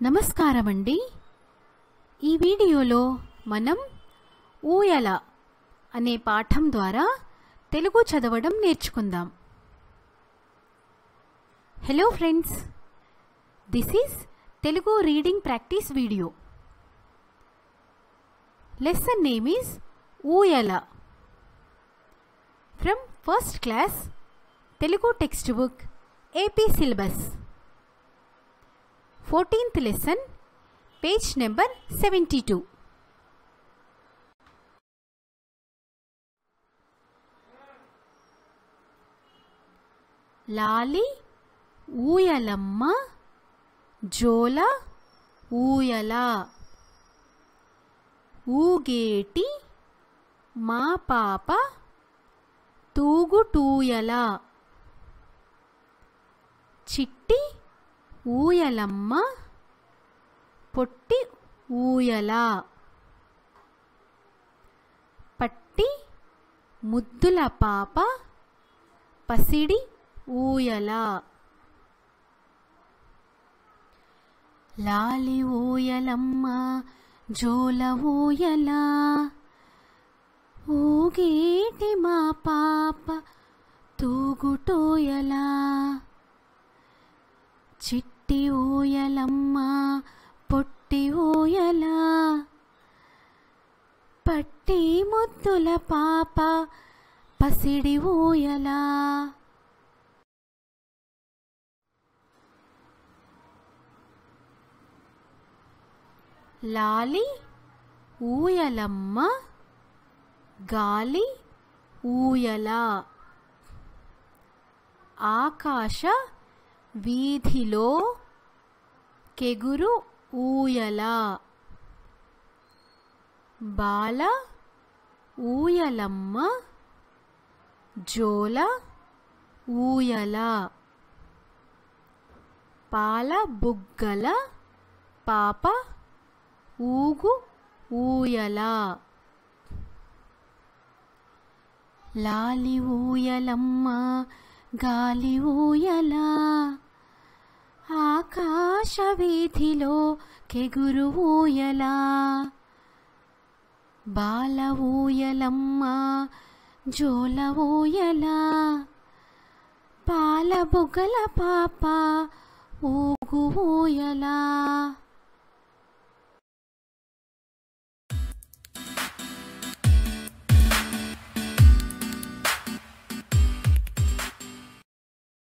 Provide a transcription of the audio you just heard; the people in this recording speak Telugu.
నమస్కారమండి. ఈ వీడియోలో మనం ఊయల అనే పాఠం ద్వారా తెలుగు చదవడం నేర్చుకుందాం. Hello friends, this is Telugu reading practice video. Lesson name is ఊయల from first class Telugu text book AP syllabus. 14th lesson, page number 72. లాలి ఊయలమ్మ జోల ఊయల ఊగేటి మా పాప తూగుటూయల చిట్టి ఊయలమ్మ పొట్టి ఊయల పట్టి ముద్దుల పాప పసిడి ఊయల లాలి ఊయలమ్మ జోల ఊయల ఊగేటి మా పాప తూగుటూయల చిట్టి ఊయలమ్మ పొట్టి ఊయల పట్టి ముద్దుల పాప పసిడి ఊయల. లాలి ఊయలమ్మ గాలి ఊయల ఆకాశ వీధిలో కెగురు ఊయల బాల ఊయలమ్మ జోల ఊయల పాల బుగ్గల పాప ఊగు ఊయల. లాలి ఊయలమ్మ గాలి ఊయల ఆకాశ వీధిలో కెగురు ఊయల బాల ఊయలమ్మ జోల ఊయల పాల బుగ్గల పాప ఊగు ఊయల.